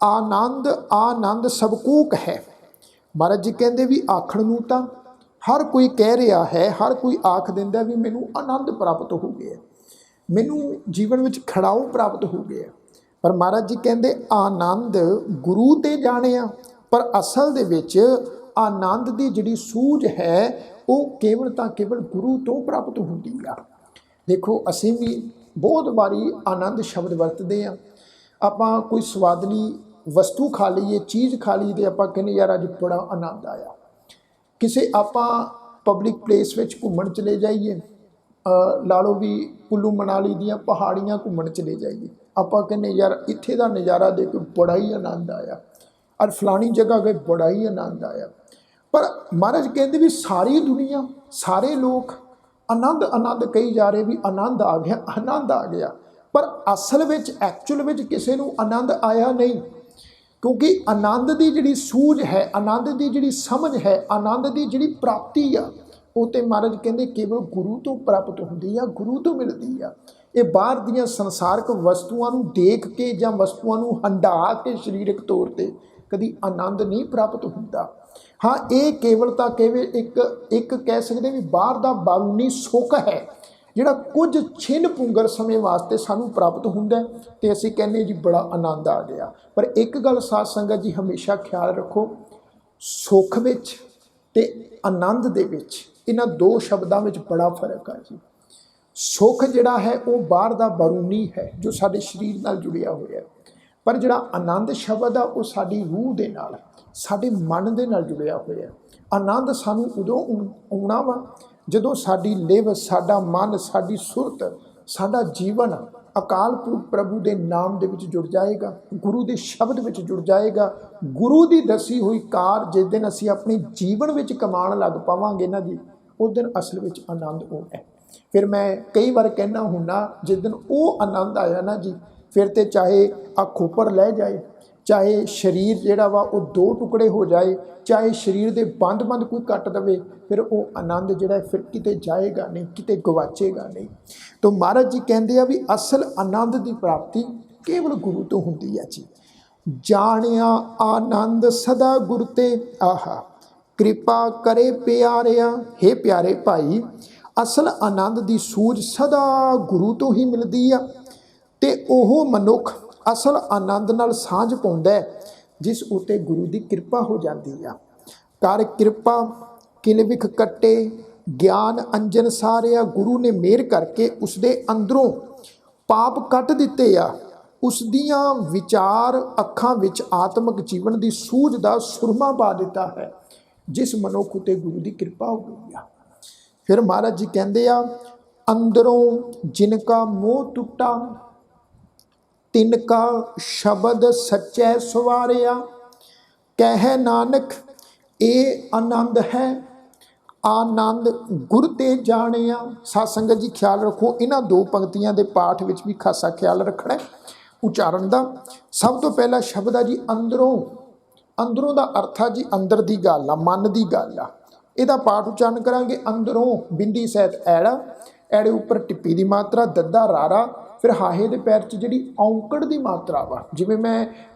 ਆਨੰਦ ਆਨੰਦ ਸਭ ਕੂਕ ਹੈ। ਮਹਾਰਾਜ ਜੀ ਕਹਿੰਦੇ ਵੀ ਆਖਣ ਨੂੰ ਤਾਂ ਹਰ ਕੋਈ ਕਹਿ ਰਿਹਾ ਹੈ, ਹਰ ਕੋਈ ਆਖ ਦਿੰਦਾ ਵੀ ਮੈਨੂੰ ਆਨੰਦ ਪ੍ਰਾਪਤ ਹੋ ਗਿਆ, ਮੈਨੂੰ ਜੀਵਨ ਵਿੱਚ ਖੜਾਓ ਪ੍ਰਾਪਤ ਹੋ ਗਿਆ। ਪਰ ਮਹਾਰਾਜ ਜੀ ਕਹਿੰਦੇ ਆਨੰਦ ਗੁਰੂ ਤੇ ਜਾਣਿਆ। ਪਰ ਅਸਲ ਦੇ ਵਿੱਚ ਆਨੰਦ ਦੀ ਜਿਹੜੀ ਸੂਝ ਹੈ ਉਹ ਕੇਵਲ ਤਾਂ ਕੇਵਲ ਗੁਰੂ ਤੋਂ ਪ੍ਰਾਪਤ ਹੁੰਦੀ ਆ। ਦੇਖੋ ਅਸੀਂ ਵੀ ਬਹੁਤ ਵਾਰੀ ਆਨੰਦ ਸ਼ਬਦ ਵਰਤਦੇ ਹਾਂ। ਆਪਾਂ ਕੋਈ ਸਵਾਦਲੀ ਵਸਤੂ ਖਾ ਲਈਏ, ਚੀਜ਼ ਖਾ ਲਈ, ਤੇ ਆਪਾਂ ਕਹਿੰਦੇ ਯਾਰ ਅੱਜ ਬੜਾ ਆਨੰਦ ਆਇਆ। ਕਿਸੇ ਆਪਾਂ ਪਬਲਿਕ ਪਲੇਸ ਵਿੱਚ ਘੁੰਮਣ ਚਲੇ ਜਾਈਏ, ਲਾ ਲਓ ਵੀ ਕੁੱਲੂ ਮਨਾਲੀ ਦੀਆਂ ਪਹਾੜੀਆਂ ਘੁੰਮਣ ਚਲੇ ਜਾਈਏ, ਆਪਾਂ ਕਹਿੰਦੇ ਯਾਰ ਇੱਥੇ ਦਾ ਨਜ਼ਾਰਾ ਦੇਖ ਕੇ ਬੜਾ ਹੀ ਆਨੰਦ ਆਇਆ, ਔਰ ਫਲਾਣੀ ਜਗ੍ਹਾ ਗਏ ਬੜਾ ਹੀ ਆਨੰਦ ਆਇਆ। ਪਰ ਮਹਾਰਾਜ ਕਹਿੰਦੇ ਵੀ ਸਾਰੀ ਦੁਨੀਆ, ਸਾਰੇ ਲੋਕ ਆਨੰਦ ਆਨੰਦ ਕਹੀ ਜਾ ਰਹੇ ਵੀ ਆਨੰਦ ਆ ਗਿਆ, ਆਨੰਦ ਆ ਗਿਆ। ਪਰ ਅਸਲ ਵਿੱਚ ਐਕਚੁਅਲ ਵਿੱਚ ਕਿਸੇ ਨੂੰ ਆਨੰਦ ਆਇਆ ਨਹੀਂ, ਕਿਉਂਕਿ ਆਨੰਦ ਦੀ ਜਿਹੜੀ ਸੂਝ ਹੈ, ਆਨੰਦ ਦੀ ਜਿਹੜੀ ਸਮਝ ਹੈ, ਆਨੰਦ ਦੀ ਜਿਹੜੀ ਪ੍ਰਾਪਤੀ ਆ, ਉਹ ਤੇ ਮਹਾਰਾਜ ਕਹਿੰਦੇ ਕੇਵਲ ਗੁਰੂ ਤੋਂ ਪ੍ਰਾਪਤ ਹੁੰਦੀ ਆ, ਗੁਰੂ ਤੋਂ ਮਿਲਦੀ ਆ। ਇਹ ਬਾਹਰ ਦੀਆਂ ਸੰਸਾਰਕ ਵਸਤੂਆਂ ਨੂੰ ਦੇਖ ਕੇ ਜਾਂ ਵਸਤੂਆਂ ਨੂੰ ਹੰਢਾ ਕੇ ਸਰੀਰਕ ਤੌਰ ਤੇ ਕਦੀ ਆਨੰਦ ਨਹੀਂ ਪ੍ਰਾਪਤ ਹੁੰਦਾ। ਹਾਂ, ਇਹ ਕੇਵਲ ਤਾਂ ਕੇਵਲ ਇੱਕ ਕਹਿ ਸਕਦੇ ਵੀ ਬਾਹਰ ਦਾ ਬਾਰੂਨੀ ਸੁੱਖ ਹੈ, ਜਿਹੜਾ ਕੁਝ ਛਿਨ ਪੁੰਗਰ ਸਮੇਂ ਵਾਸਤੇ ਸਾਨੂੰ ਪ੍ਰਾਪਤ ਹੁੰਦਾ ਤੇ ਅਸੀਂ ਕਹਿੰਦੇ ਜੀ ਬੜਾ ਆਨੰਦ ਆ ਗਿਆ। ਪਰ ਇੱਕ ਗੱਲ ਸਾਧ ਸੰਗਤ ਜੀ ਹਮੇਸ਼ਾ ਖਿਆਲ ਰੱਖੋ, ਸੁੱਖ ਵਿੱਚ ਤੇ ਆਨੰਦ ਦੇ ਵਿੱਚ, ਇਹਨਾਂ ਦੋ ਸ਼ਬਦਾਂ ਵਿੱਚ ਬੜਾ ਫਰਕ ਹੈ ਜੀ। ਸੁੱਖ ਜਿਹੜਾ ਹੈ ਉਹ ਬਾਹਰ ਦਾ ਬਾਰੂਨੀ ਹੈ ਜੋ ਸਾਡੇ ਸਰੀਰ ਨਾਲ ਜੁੜਿਆ ਹੋਇਆ, ਪਰ ਜਿਹੜਾ ਆਨੰਦ ਸ਼ਬਦ ਆ ਉਹ ਸਾਡੀ ਰੂਹ ਦੇ ਨਾਲ, ਸਾਡੇ ਮਨ ਦੇ ਨਾਲ ਜੁੜਿਆ ਹੋਇਆ। ਆਨੰਦ ਸਾਨੂੰ ਉਦੋਂ ਆਉਣਾ ਵਾ ਜਦੋਂ ਸਾਡੀ ਲਿਵ, ਸਾਡਾ ਮਨ, ਸਾਡੀ ਸੁਰਤ, ਸਾਡਾ ਜੀਵਨ ਅਕਾਲ ਪੁਰਖ ਪ੍ਰਭੂ ਦੇ ਨਾਮ ਦੇ ਵਿੱਚ ਜੁੜ ਜਾਏਗਾ, ਗੁਰੂ ਦੇ ਸ਼ਬਦ ਵਿੱਚ ਜੁੜ ਜਾਏਗਾ। ਗੁਰੂ ਦੀ ਦੱਸੀ ਹੋਈ ਕਾਰ ਜਿਸ ਦਿਨ ਅਸੀਂ ਆਪਣੇ ਜੀਵਨ ਵਿੱਚ ਕਮਾਉਣ ਲੱਗ ਪਾਵਾਂਗੇ ਨਾ ਜੀ, ਉਸ ਦਿਨ ਅਸਲ ਵਿੱਚ ਆਨੰਦ ਆਉਣਾ ਹੈ। ਫਿਰ ਮੈਂ ਕਈ ਵਾਰ ਕਹਿਣਾ ਹੁੰਦਾ, ਜਿਸ ਦਿਨ ਉਹ ਆਨੰਦ ਆਇਆ ਨਾ ਜੀ, ਫਿਰ ਤੇ ਚਾਹੇ ਅੱਖ ਉੱਪਰ ਲੈ ਜਾਏ, ਚਾਹੇ ਸਰੀਰ ਜਿਹੜਾ ਵਾ ਉਹ ਦੋ ਟੁਕੜੇ ਹੋ ਜਾਏ, ਚਾਹੇ ਸਰੀਰ ਦੇ ਬੰਦ ਕੋਈ ਕੱਟ ਦੇਵੇ, ਫਿਰ ਉਹ ਆਨੰਦ ਜਿਹੜਾ ਫਿਰ ਕਿਤੇ ਜਾਏਗਾ ਨਹੀਂ, ਕਿਤੇ ਗਵਾਚੇਗਾ ਨਹੀਂ। ਤਾਂ ਮਹਾਰਾਜ ਜੀ ਕਹਿੰਦੇ ਆ ਵੀ ਅਸਲ ਆਨੰਦ ਦੀ ਪ੍ਰਾਪਤੀ ਕੇਵਲ ਗੁਰੂ ਤੋਂ ਹੁੰਦੀ ਹੈ ਜੀ। ਜਾਣਿਆ ਆਨੰਦ ਸਦਾ ਗੁਰ ਤੇ, ਆਹਾ ਕਿਰਪਾ ਕਰੇ ਪਿਆਰਿਆ। ਹੇ ਪਿਆਰੇ ਭਾਈ, ਅਸਲ ਆਨੰਦ ਦੀ ਸੂਝ ਸਦਾ ਗੁਰੂ ਤੋਂ ਹੀ ਮਿਲਦੀ ਆ, ਤੇ ਉਹ ਮਨੁੱਖ ਅਸਲ ਆਨੰਦ ਨਾਲ ਸਾਂਝ ਪਾਉਂਦਾ ਜਿਸ ਉੱਤੇ ਗੁਰੂ ਦੀ ਕਿਰਪਾ ਹੋ ਜਾਂਦੀ ਆ। ਕਰ ਕਿਰਪਾ ਕਿਲਵਿਖ ਕੱਟੇ, ਗਿਆਨ ਅੰਜਨ ਸਾਰਿਆ। ਗੁਰੂ ਨੇ ਮਿਹਰ ਕਰਕੇ ਉਸਦੇ ਅੰਦਰੋਂ ਪਾਪ ਕੱਟ ਦਿੱਤੇ ਆ, ਉਸ ਦੀਆਂ ਵਿਚਾਰ ਅੱਖਾਂ ਵਿੱਚ ਆਤਮਿਕ ਜੀਵਨ ਦੀ ਸੂਝ ਦਾ ਸੁਰਮਾ ਪਾ ਦਿੱਤਾ ਹੈ, ਜਿਸ ਮਨੁੱਖ ਉੱਤੇ ਗੁਰੂ ਦੀ ਕਿਰਪਾ ਹੋ ਗਈ ਆ। ਫਿਰ ਮਹਾਰਾਜ ਜੀ ਕਹਿੰਦੇ ਆ, ਅੰਦਰੋਂ ਜਿਨ ਕਾ ਮੋਹ ਟੁੱਟਾ, ਤਿਨ ਕਾ ਸ਼ਬਦ ਸੱਚੈ ਸਵਾਰਿਆ। ਕਹਿ ਨਾਨਕ ਇਹ ਆਨੰਦ ਹੈ, ਆਨੰਦ ਗੁਰ ਤੇ ਜਾਣਿਆ। ਸਾਧ ਸੰਗਤ ਜੀ ਖਿਆਲ ਰੱਖੋ, ਇਹਨਾਂ ਦੋ ਪੰਕਤੀਆਂ ਦੇ ਪਾਠ ਵਿੱਚ ਵੀ ਖਾਸਾ ਖਿਆਲ ਰੱਖਣਾ ਉਚਾਰਨ ਦਾ। ਸਭ ਤੋਂ ਪਹਿਲਾ ਸ਼ਬਦ ਆ ਜੀ ਅੰਦਰੋਂ। ਅੰਦਰੋਂ ਦਾ ਅਰਥ ਆ ਜੀ ਅੰਦਰ ਦੀ ਗੱਲ ਆ, ਮਨ ਦੀ ਗੱਲ ਆ। ਇਹਦਾ ਪਾਠ ਉਚਾਰਨ ਕਰਾਂਗੇ, ਅੰਦਰੋਂ ਬਿੰਦੀ ਸਹਿਤ ਐੜਾ, ਐੜੇ ਉੱਪਰ ਟਿੱਪੀ ਦੀ ਮਾਤਰਾ, ਦੱਦਾ ਰਾਰਾ, ਫਿਰ ਹਾਹੇ ਦੇ ਪੈਰ 'ਚ ਜਿਹੜੀ ਔਂਕੜ ਦੀ ਮਾਤਰਾ ਵਾ। ਜਿਵੇਂ ਮੈਂ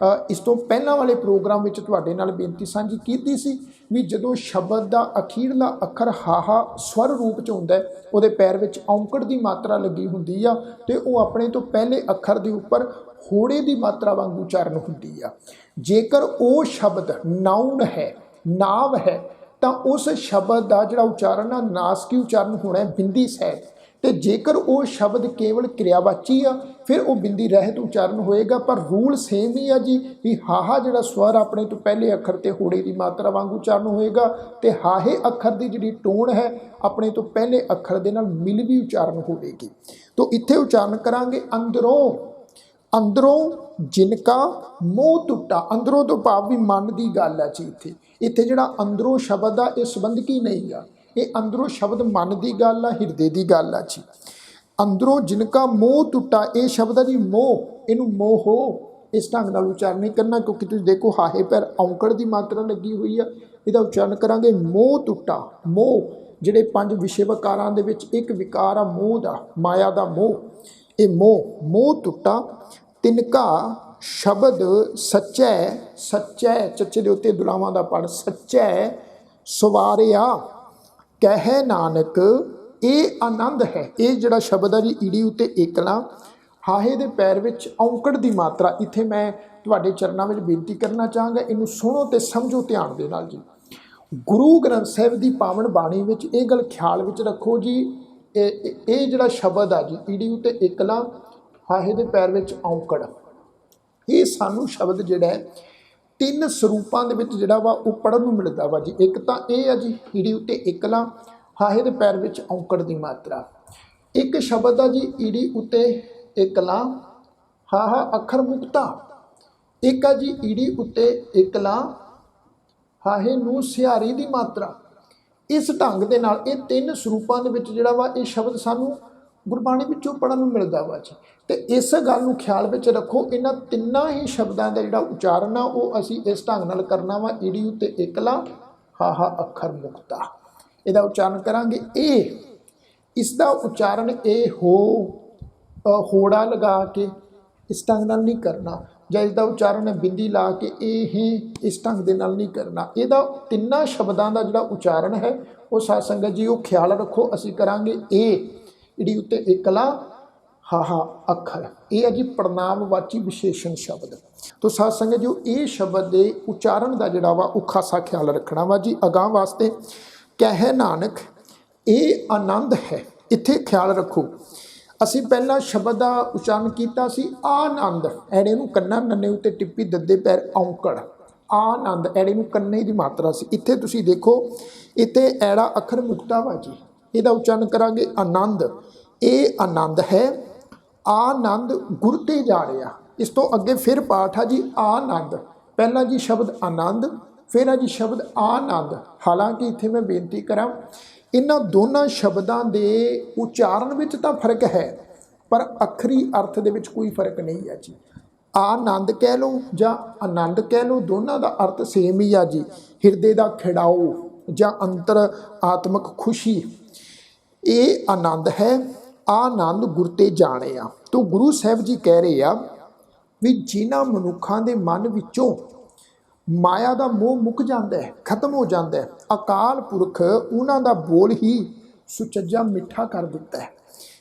ਇਸ ਤੋਂ ਪਹਿਲਾਂ ਵਾਲੇ ਪ੍ਰੋਗਰਾਮ ਵਿੱਚ ਤੁਹਾਡੇ ਨਾਲ ਬੇਨਤੀ ਸਾਂਝੀ ਕੀਤੀ ਸੀ ਵੀ ਜਦੋਂ ਸ਼ਬਦ ਦਾ ਅਖੀਰਲਾ ਅੱਖਰ ਹਾਹਾ ਸਵਰ ਰੂਪ 'ਚ ਹੁੰਦਾ, ਉਹਦੇ ਪੈਰ ਵਿੱਚ ਔਂਕੜ ਦੀ ਮਾਤਰਾ ਲੱਗੀ ਹੁੰਦੀ ਆ, ਅਤੇ ਉਹ ਆਪਣੇ ਤੋਂ ਪਹਿਲੇ ਅੱਖਰ ਦੇ ਉੱਪਰ ਹੋੜੇ ਦੀ ਮਾਤਰਾ ਵਾਂਗ ਉਚਾਰਨ ਹੁੰਦੀ ਆ। ਜੇਕਰ ਉਹ ਸ਼ਬਦ ਨਾਊਨ ਹੈ, ਨਾਂਵ ਹੈ, ਤਾਂ ਉਸ ਸ਼ਬਦ ਦਾ ਜਿਹੜਾ ਉਚਾਰਨ ਆ ਨਾਸਕੀ ਉਚਾਰਨ ਹੋਣਾ ਹੈ, ਬਿੰਦੀ ਸਹਿਤ। ਤੇ ਜੇਕਰ ਉਹ ਸ਼ਬਦ ਕੇਵਲ ਕਿਰਿਆਵਾਚੀ ਆ, ਫਿਰ ਉਹ ਬਿੰਦੀ ਰਹਿਤ ਉਚਾਰਨ ਹੋਏਗਾ। ਪਰ ਰੂਲ ਸੇਮ ਹੀ ਆ ਜੀ ਵੀ ਹਾਹਾ ਜਿਹੜਾ ਸਵਰ ਆਪਣੇ ਤੋਂ ਪਹਿਲੇ ਅੱਖਰ ਤੇ ਹੋੜੇ ਦੀ ਮਾਤਰਾ ਵਾਂਗ ਉਚਾਰਨ ਹੋਏਗਾ, ਤੇ ਹਾਹੇ ਅੱਖਰ ਦੀ ਜਿਹੜੀ ਟੋਨ ਹੈ ਆਪਣੇ ਤੋਂ ਪਹਿਲੇ ਅੱਖਰ ਦੇ ਨਾਲ ਮਿਲ ਵੀ ਉਚਾਰਨ ਹੋਵੇਗੀ। ਤੋ ਇੱਥੇ ਉਚਾਰਨ ਕਰਾਂਗੇ ਅੰਦਰੋਂ ਅੰਦਰੋਂ ਜਿਨਕਾ ਮੋਹ ਟੁੱਟਾ, ਅੰਦਰੋਂ ਤੋਂ ਭਾਵ ਵੀ ਮਨ ਦੀ ਗੱਲ ਹੈ ਜੀ। ਇੱਥੇ ਜਿਹੜਾ ਅੰਦਰੋਂ ਸ਼ਬਦ ਆ ਇਹ ਸੰਬੰਧਕੀ ਨਹੀਂ ਗਾ, ਇਹ ਅੰਦਰੋਂ ਸ਼ਬਦ ਮਨ ਦੀ ਗੱਲ ਆ, ਹਿਰਦੇ ਦੀ ਗੱਲ ਆ ਜੀ। ਅੰਦਰੋਂ ਜਿਨਕਾ ਮੋਹ ਟੁੱਟਾ, ਇਹ ਸ਼ਬਦ ਆ ਜੀ ਮੋਹ, ਇਹਨੂੰ ਮੋਹੋ ਇਸ ਢੰਗ ਨਾਲ ਉਚਾਰਨ ਨਹੀਂ ਕਰਨਾ, ਕਿਉਂਕਿ ਤੁਸੀਂ ਦੇਖੋ ਹਾਹੇ ਪੈਰ ਔਂਕੜ ਦੀ ਮਾਤਰਾ ਲੱਗੀ ਹੋਈ ਆ। ਇਹਦਾ ਉਚਾਰਨ ਕਰਾਂਗੇ ਮੋਹ ਟੁੱਟਾ। ਮੋਹ ਜਿਹੜੇ 5 ਵਿਸ਼ੇ ਵਿਕਾਰਾਂ ਦੇ ਵਿੱਚ ਇੱਕ ਵਿਕਾਰ ਆ ਮੋਹ ਦਾ, ਮਾਇਆ ਦਾ ਮੋਹ। ਇਹ ਮੋਹ ਟੁੱਟਾ। ਤਿਨਕਾ ਸ਼ਬਦ ਸੱਚੈ, ਸੱਚੈ ਚੱਚੇ ਦੇ ਉੱਤੇ ਦੁਲਾਵਾਂ ਦਾ ਪੜ, ਸੱਚੈ ਸਵਾਰਿਆ ਕਹਿ ਨਾਨਕ ਇਹ ਆਨੰਦ ਹੈ। ਇਹ ਜਿਹੜਾ ਸ਼ਬਦ ਆ ਜੀ ਈੜੀ ਉੱਤੇ ਏਕਲਾ, ਹਾਹੇ ਦੇ ਪੈਰ ਵਿੱਚ ਔਂਕੜ ਦੀ ਮਾਤਰਾ। ਇੱਥੇ ਮੈਂ ਤੁਹਾਡੇ ਚਰਨਾਂ ਵਿੱਚ ਬੇਨਤੀ ਕਰਨਾ ਚਾਹਾਂਗਾ, ਇਹਨੂੰ ਸੁਣੋ ਤੇ ਸਮਝੋ ਧਿਆਨ ਦੇ ਨਾਲ ਜੀ। ਗੁਰੂ ਗ੍ਰੰਥ ਸਾਹਿਬ ਦੀ ਪਾਵਨ ਬਾਣੀ ਵਿੱਚ ਇਹ ਗੱਲ ਖਿਆਲ ਵਿੱਚ ਰੱਖੋ ਜੀ, ਇਹ ਜਿਹੜਾ ਸ਼ਬਦ ਆ ਜੀ ਈੜੀ ਉੱਤੇ ਏਕਲਾ, ਹਾਹੇ ਦੇ ਪੈਰ ਵਿੱਚ ਔਂਕੜ, ਇਹ ਸਾਨੂੰ ਸ਼ਬਦ ਜਿਹੜਾ ਹੈ 3 ਸਰੂਪਾਂ ਦੇ ਵਿੱਚ ਜਿਹੜਾ ਵਾ ਉਹ ਪੜ੍ਹਨ ਨੂੰ ਮਿਲਦਾ ਵਾ ਜੀ। ਇੱਕ ਤਾਂ ਇਹ ਆ ਜੀ ਈੜੀ ਉੱਤੇ ਏਕਲਾ, ਹਾਹੇ ਦੇ ਪੈਰ ਵਿੱਚ ਔਂਕੜ ਦੀ ਮਾਤਰਾ। ਇੱਕ ਸ਼ਬਦ ਆ ਜੀ ਈੜੀ ਉੱਤੇ ਏਕਲਾ, ਹਾਹਾ ਅੱਖਰ ਮੁਕਤਾ। ਇੱਕ ਆ ਜੀ ਈੜੀ ਉੱਤੇ ਏਕਲਾ, ਹਾਹੇ ਨੂੰ ਸਿਹਾਰੀ ਦੀ ਮਾਤਰਾ। ਇਸ ਢੰਗ ਦੇ ਨਾਲ ਇਹ 3 ਸਰੂਪਾਂ ਦੇ ਵਿੱਚ ਜਿਹੜਾ ਵਾ ਇਹ ਸ਼ਬਦ ਸਾਨੂੰ ਗੁਰਬਾਣੀ ਵਿੱਚੋਂ ਪੜ੍ਹਨ ਨੂੰ ਮਿਲਦਾ ਵਾ ਜੀ। ਤੇ ਇਸ ਗੱਲ ਨੂੰ ਖਿਆਲ ਵਿੱਚ ਰੱਖੋ, ਇਹਨਾਂ ਤਿੰਨਾਂ ਹੀ ਸ਼ਬਦਾਂ ਦਾ ਜਿਹੜਾ ਉਚਾਰਨ ਆ ਉਹ ਅਸੀਂ ਇਸ ਢੰਗ ਨਾਲ ਕਰਨਾ ਵਾ, ਈੜੀ ਉੱਤੇ ਏਕਲਾ, ਹਾਹਾ ਅੱਖਰ ਮੁਕਤਾ। ਇਹਦਾ ਉਚਾਰਨ ਕਰਾਂਗੇ ਇਹ, ਇਸ ਦਾ ਉਚਾਰਨ ਇਹ ਹੋੜਾ ਲਗਾ ਕੇ ਇਸ ਢੰਗ ਨਾਲ ਨਹੀਂ ਕਰਨਾ, ਜਾਂ ਇਸ ਦਾ ਉਚਾਰਨ ਹੈ ਬਿੰਦੀ ਲਾ ਕੇ ਇਹ ਇਸ ਢੰਗ ਦੇ ਨਾਲ ਨਹੀਂ ਕਰਨਾ। ਇਹਦਾ ਤਿੰਨਾਂ ਸ਼ਬਦਾਂ ਦਾ ਜਿਹੜਾ ਉਚਾਰਨ ਹੈ ਉਹ ਸਾਧ ਸੰਗਤ ਜੀ ਉਹ ਖਿਆਲ ਰੱਖੋ। ਅਸੀਂ ਕਰਾਂਗੇ ਇਹ ਈੜੀ ਉੱਤੇ ਏਕਲਾ, ਹਾਹਾ ਅੱਖਰ, ਇਹ ਹੈ ਜੀ ਪ੍ਰਣਾਮਵਾਚੀ ਵਿਸ਼ੇਸ਼ਣ ਸ਼ਬਦ। ਤੋ ਸਾਧ ਸੰਗਤ ਜੀ ਇਹ ਸ਼ਬਦ ਦੇ ਉਚਾਰਨ ਦਾ ਜਿਹੜਾ ਵਾ ਉਹ ਖਾਸਾ ਖਿਆਲ ਰੱਖਣਾ ਵਾ ਜੀ। ਅਗਾਂਹ ਵਾਸਤੇ ਕਹਿ ਨਾਨਕ ਇਹ ਆਨੰਦ ਹੈ, ਇੱਥੇ ਖਿਆਲ ਰੱਖੋ। ਅਸੀਂ ਪਹਿਲਾਂ ਸ਼ਬਦ ਦਾ ਉਚਾਰਨ ਕੀਤਾ ਸੀ ਆਨੰਦ, ਐੜੇ ਨੂੰ ਕੰਨਾ ਨੰਨੇ ਉੱਤੇ ਟਿੱਪੀ ਦੱਦੇ ਪੈਰ ਔਂਕੜ, ਆਨੰਦ ਐੜੇ ਨੂੰ ਕੰਨੇ ਦੀ ਮਾਤਰਾ ਸੀ। ਇੱਥੇ ਤੁਸੀਂ ਦੇਖੋ ਇੱਥੇ ਐੜਾ ਅੱਖਰ ਮੁਕਤਾ ਵਾ ਜੀ, ਇਹਦਾ ਉਚਾਰਨ ਕਰਾਂਗੇ ਆਨੰਦ। ਇਹ ਆਨੰਦ ਹੈ, ਆਨੰਦ ਗੁਰ ਤੇ ਜਾਣਿਆ। ਇਸ ਤੋਂ ਅੱਗੇ ਫਿਰ ਪਾਠ ਆ ਜੀ ਆਨੰਦ, ਪਹਿਲਾਂ ਜੀ ਸ਼ਬਦ ਆਨੰਦ, ਫਿਰ ਆ ਜੀ ਸ਼ਬਦ ਆਨੰਦ। ਹਾਲਾਂਕਿ ਇੱਥੇ ਮੈਂ ਬੇਨਤੀ ਕਰਾਂ, ਇਹਨਾਂ ਦੋਨਾਂ ਸ਼ਬਦਾਂ ਦੇ ਉਚਾਰਨ ਵਿੱਚ ਤਾਂ ਫਰਕ ਹੈ, ਪਰ ਅੱਖਰੀ ਅਰਥ ਦੇ ਵਿੱਚ ਕੋਈ ਫਰਕ ਨਹੀਂ ਹੈ ਜੀ। ਆਨੰਦ ਕਹਿ ਲਓ ਜਾਂ ਆਨੰਦ ਕਹਿ ਲਓ, ਦੋਨਾਂ ਦਾ ਅਰਥ ਸੇਮ ਹੀ ਆ ਜੀ। ਹਿਰਦੇ ਦਾ ਖਿੜਾਓ ਜਾਂ ਅੰਤਰ ਆਤਮਕ ਖੁਸ਼ੀ, ਇਹ ਆਨੰਦ ਹੈ। ਆਨੰਦ ਗੁਰ ਤੇ ਜਾਣਿਆ। ਤੋ ਗੁਰੂ ਸਾਹਿਬ ਜੀ ਕਹਿ ਰਹੇ ਆ ਵੀ ਜਿਨ੍ਹਾਂ ਮਨੁੱਖਾਂ ਦੇ ਮਨ ਵਿੱਚੋਂ ਮਾਇਆ ਦਾ ਮੋਹ ਮੁੱਕ ਜਾਂਦਾ ਹੈ, ਖਤਮ ਹੋ ਜਾਂਦਾ ਹੈ, ਅਕਾਲ ਪੁਰਖ ਉਹਨਾਂ ਦਾ ਬੋਲ ਹੀ ਸੁਚੱਜਾ ਮਿੱਠਾ ਕਰ ਦਿੱਤਾ ਹੈ।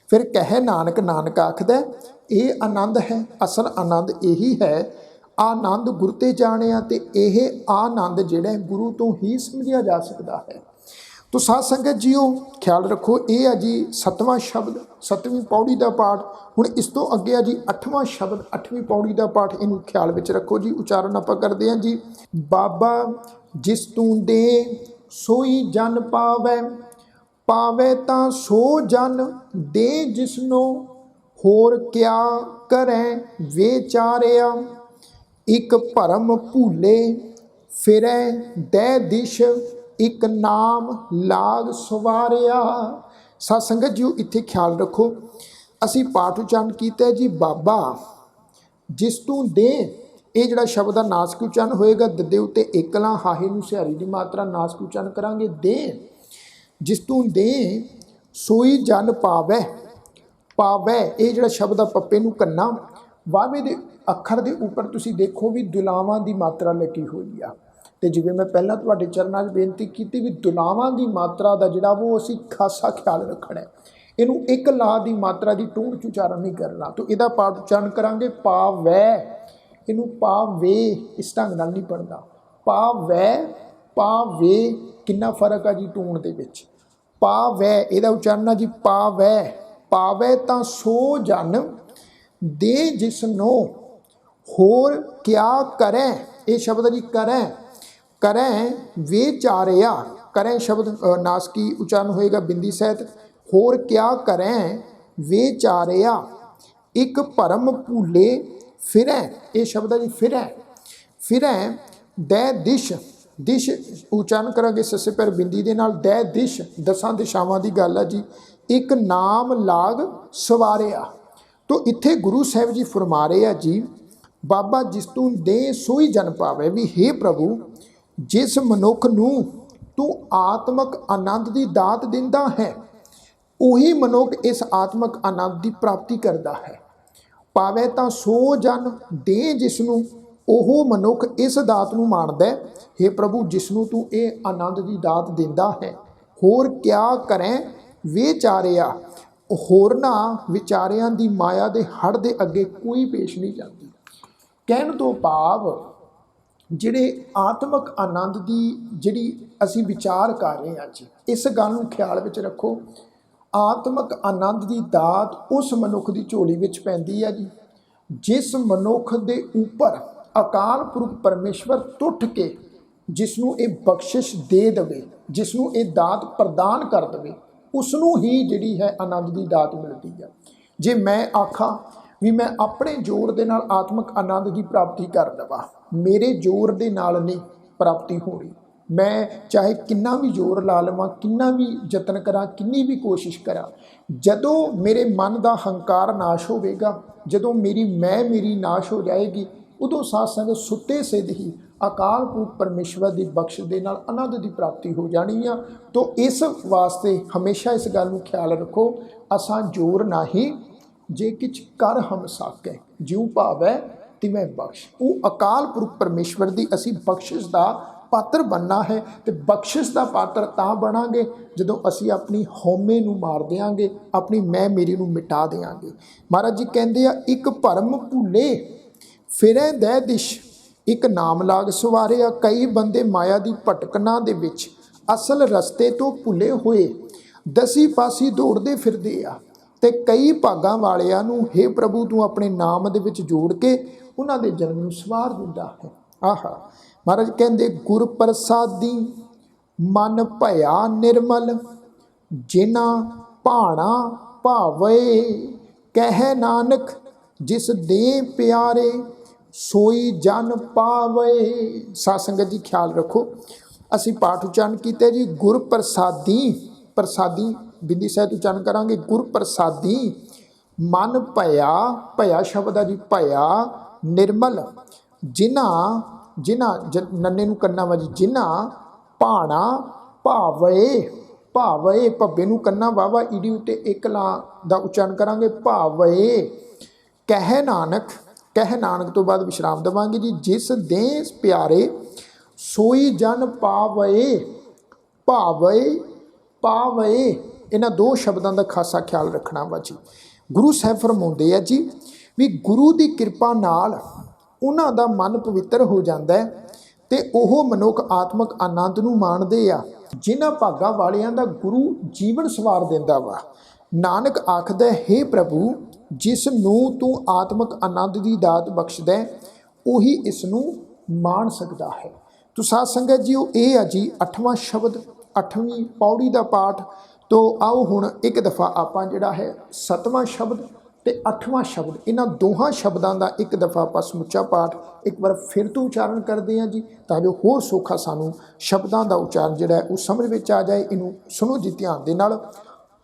ਫਿਰ ਕਹਿ ਨਾਨਕ, ਨਾਨਕ ਆਖਦਾ ਇਹ ਆਨੰਦ ਹੈ। ਅਸਲ ਆਨੰਦ ਇਹੀ ਹੈ, ਆਨੰਦ ਗੁਰ ਤੇ ਜਾਣਿਆ। ਤੇ ਇਹ ਆਨੰਦ ਜਿਹੜਾ ਗੁਰੂ ਤੋਂ ਹੀ ਸਮਝਿਆ ਜਾ ਸਕਦਾ ਹੈ। ਤੋ ਸਾਧ ਸੰਗਤ ਜੀਓ ਖਿਆਲ ਰੱਖੋ, ਇਹ ਆ ਜੀ 7ਵਾਂ ਸ਼ਬਦ 7ਵੀਂ ਪੌੜੀ ਦਾ ਪਾਠ। ਹੁਣ ਇਸ ਤੋਂ ਅੱਗੇ ਆ ਜੀ 8ਵਾਂ ਸ਼ਬਦ 8ਵੀਂ ਪੌੜੀ ਦਾ ਪਾਠ, ਇਹਨੂੰ ਖਿਆਲ ਵਿੱਚ ਰੱਖੋ ਜੀ। ਉਚਾਰਨ ਆਪਾਂ ਕਰਦੇ ਹਾਂ ਜੀ। ਬਾਬਾ ਜਿਸ ਤੂੰ ਦੇ ਸੋਈ ਜਨ ਪਾਵੈ, ਪਾਵੈ ਤਾਂ ਸੋ ਜਨ ਦੇ ਜਿਸਨੋ, ਹੋਰ ਕਿਆ ਕਰੈ ਵਿਚਾਰਿਆ। ਇੱਕ ਭਰਮ ਭੂਲੇ ਫਿਰੈ ਦੈ ਦਿਸ਼, ਇੱਕ ਨਾਮ ਲਾਗ ਸਵਾਰਿਆ। ਸਾਧ ਸੰਗਤ ਜੀ ਇੱਥੇ ਖਿਆਲ ਰੱਖੋ, ਅਸੀਂ ਪਾਠ ਉਚਾਰਨ ਕੀਤਾ ਜੀ ਬਾਬਾ ਜਿਸ ਤੂੰ ਦੇ। ਇਹ ਜਿਹੜਾ ਸ਼ਬਦ ਆ ਨਾਸਕ ਉਚਾਰਨ ਹੋਏਗਾ, ਦੱਦੇ ਉੱਤੇ ਏਕਲਾ, ਹਾਹੇ ਨੂੰ ਸਿਹਾਰੀ ਦੀ ਮਾਤਰਾ, ਨਾਸਕ ਉਚਾਰਨ ਕਰਾਂਗੇ ਦੇ। ਜਿਸ ਤੂੰ ਦੇ ਸੋਈ ਜਨ ਪਾਵੈ, ਪਾਵੈ ਇਹ ਜਿਹੜਾ ਸ਼ਬਦ ਆ ਪੱਪੇ ਨੂੰ ਕੰਨਾ, ਵਾਵੇ ਦੇ ਅੱਖਰ ਦੇ ਉੱਪਰ ਤੁਸੀਂ ਦੇਖੋ ਵੀ ਦੁਲਾਵਾਂ ਦੀ ਮਾਤਰਾ ਲੱਗੀ ਹੋਈ ਆ। ਤੇ ਜਿਵੇਂ ਮੈਂ ਪਹਿਲਾਂ ਤੁਹਾਡੇ ਚਰਨਾਂ 'ਚ ਬੇਨਤੀ ਕੀਤੀ ਵੀ ਦੁਲਾਵਾਂ ਦੀ ਮਾਤਰਾ ਦਾ ਜਿਹੜਾ ਉਹ ਅਸੀਂ ਖਾਸਾ ਖਿਆਲ ਰੱਖਣਾ ਹੈ। ਇਹਨੂੰ ਇੱਕ ਲਾ ਦੀ ਮਾਤਰਾ ਦੀ ਟੂਣ 'ਚ ਉਚਾਰਨ ਨਹੀਂ ਕਰਨਾ। ਤਾਂ ਇਹਦਾ ਪਾਠ ਉਚਾਰਨ ਕਰਾਂਗੇ ਪਾਵੈ, ਇਹਨੂੰ ਪਾਵੇ ਇਸ ਢੰਗ ਨਾਲ ਨਹੀਂ ਪੜ੍ਹਨਾ। ਪਾਵੈ, ਪਾਵੇ ਕਿੰਨਾ ਫਰਕ ਆ ਜੀ ਟੂਣ ਦੇ ਵਿੱਚ। ਪਾਵੈ ਇਹਦਾ ਉਚਾਰਨ ਆ ਜੀ ਪਾਵੈ, ਪਾਵੈ ਤਾਂ ਸੋ ਜਨ ਦੇ ਜਿਸਨੋ, ਹੋਰ ਕਿਆ ਕਰੈ। ਇਹ ਸ਼ਬਦ ਜੀ ਕਰੈ, ਕਰੈ ਵਿਚਾਰਿਆ। ਕਰੈ ਸ਼ਬਦ ਨਾਸਕੀ ਉਚਾਰਨ ਹੋਏਗਾ ਬਿੰਦੀ ਸਹਿਤ। ਹੋਰ ਕਿਆ ਕਰੈ ਵਿਚਾਰਿਆ। ਇੱਕ ਭਰਮ ਭੂਲੇ फिरै, ये शब्द है जी फिरै। फिरै दै दिश, दिश उच्चारण करांगे सस्से पैर बिंदी दे नाल। दै दिश, दसां दिशावां दी गल है जी। एक नाम लाग सवारिया। तो इत्थे गुरु साहिब जी फरमा रहे हैं जी, बाबा जिस तू दे सोई जन पावे, भी हे प्रभु जिस मनुख नूं तू आत्मक आनंद की दात दिंदा है, उही मनुख इस आत्मक आनंद की प्राप्ति करता है। पावे तां सो जन दे जिसनूं, ओह मनुख इस दात नूं माणदा है। हे प्रभु जिसनूं तू ये आनंद की दात दिंदा है, होर क्या करें विचारिया। होरना विचारियां दी माया दे हड़ दे अगे कोई पेश नहीं जाती। कहण तो भाव ਜਿਹੜੇ आत्मक आनंद की ਜਿਹੜੀ ਅਸੀਂ विचार कर रहे हैं जी, इस गल ਨੂੰ ख्याल ਵਿੱਚ ਰੱਖੋ। आत्मक आनंद की दात उस मनुख की झोली ਵਿੱਚ ਪੈਂਦੀ है जी, जिस मनुख के उपर अकाल पुरख परमेश्वर टुट के जिसनों ये बख्शिश दे दे, जिसनों ये दात प्रदान कर दे, उसनों ही जिहड़ी है आनंद की दात मिलती है। जे मैं आखा भी मैं अपने जोर के नाल आत्मक आनंद की प्राप्ति कर देवां, मेरे जोर के नाल नहीं प्राप्ति होनी। मैं चाहे किन्ना भी जोर ला लवां, किन्ना भी यतन करा, किन्नी भी कोशिश करा, जदों मेरे मन का हंकार नाश होवेगा, जदों मेरी नाश हो जाएगी, उदों साध संगत सुते सिद्ध ही अकाल पुरख परमेश्वर की बख्श दे नाल आनंद की प्राप्ति हो जानी आ। तो इस वास्ते हमेशा इस गल नूं ख्याल रखो, असां जोर नाही जे किछ कर हम साकै, ज्यों भावै तिवें बख्श। वो अकाल पुरख परमेश्वर की असी बख्शिश का पात्र बनना है। तो बख्शिश का पात्र तां बनांगे जदों असी अपनी हौमे नूं मार देंगे, अपनी मैं मेरी नूं मिटा देंगे। महाराज जी कहते हैं, एक भरम भुले फिरै दै दिश, एक नाम लाग सवारिया। कई बंदे माया की भटकना दे विच असल रस्ते तो भुले हुए दसी पासी दौड़ते फिरदे आ, ते कई भागां वालियां नूं हे प्रभु तू अपने नाम दे विच जोड़ के उन्हां दे जन्म नूं सवार दिंदा है। आहा महाराज कहंदे, गुर प्रसादी मन भया निर्मल, जिना भाणा भावे कह नानक, जिस दे प्यारे सोई जन पावे। साध संगत जी ख्याल रखो, असी पाठ उच्चारण किया जी, गुर प्रसादी, प्रसादी बिंदी सहित उच्चारण करांगे, गुर प्रसादी मन भया, भया शब्द है जी, भया निर्मल, जिना जिना नन्ने नूं कन्ना वा जी, जिना भाणा भावे, भावे भब्बे नूं कन्ना वावा ईडी उत्ते एक ला दा उच्चारण करांगे, भावे कह नानक, कह नानक तो बाद विश्राम देवांगे जी, जिस दे प्यारे सोई जन पावे, भावे पावे, इन्हां दो शब्दों का खासा ख्याल रखना वा जी। गुरु साहब फरमाउंदे है जी भी गुरु की कृपा नाल उन्हां दा मन पवित्र हो जाता है, ते ओह मनुख आत्मक आनंद नूं माणदे आ, जिन्हां भागां वालियां दा गुरु जीवन सवार दिंदा वा। नानक आखदा, हे प्रभु जिस नूं तू आत्मक आनंद की दात बख्शदा है, उही इसनूं माण सकदा है। तो साध संगत जी ये है जी 8वां शब्द, 8वीं पौड़ी का पाठ। तो आओ हुण एक दफ़ा आपां जिहड़ा है 7वां शब्द ते 8वां शब्द, इन्हां दोहां शब्दों का एक दफ़ा आपां समुचा पाठ एक बार फिर तो उच्चारण करते हैं जी, ताकि होर सौखा सानू शब्दों का उच्चारण जिहड़ा है वो समझ में आ जाए। इनू सुनो जी ध्यान दे नाल।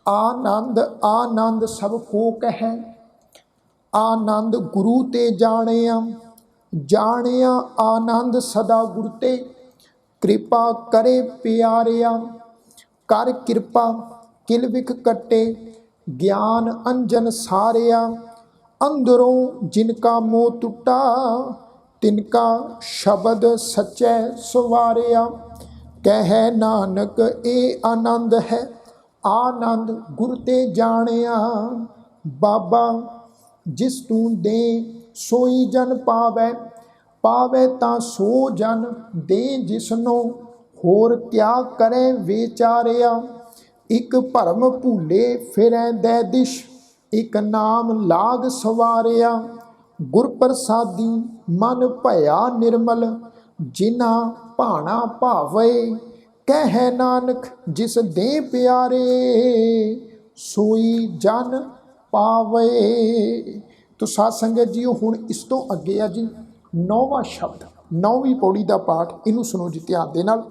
आनंद आनंद सब को कहे, आनंद गुरु ते जाणिया, जाणिया आनंद सदा गुरु ते, कृपा करे प्यारिया, कर कृपा किल विख कटे, ज्ञान अंजन सारिया, अंदरों जिनका मोह टुटा, तिनका शब्द सच्चे सवारिया। कह नानक ए आनंद है, आनंद गुर ते जानिया, बाबा जिस तू दे सोई जन पावै, पावै तां सो जन दे जिसनो, होर क्या करे विचारिया। एक भरम भूले फिरै दै दिश, एक नाम लाग सवारिया, गुर प्रसादी मन भया निर्मल, जिना भाणा भावे, कह नानक जिस दे प्यारे, सोई जन पावे। ਤੋ ਸਾਧ ਸੰਗਤ ਜੀਓ ਹੁਣ ਇਸ ਤੋਂ ਅੱਗੇ ਆ ਜੀ 9ਵਾਂ ਸ਼ਬਦ 9ਵੀਂ ਪੌੜੀ ਦਾ ਪਾਠ, ਇਹਨੂੰ ਸੁਣੋ ਜੀ ਧਿਆਨ ਦੇ ਨਾਲ।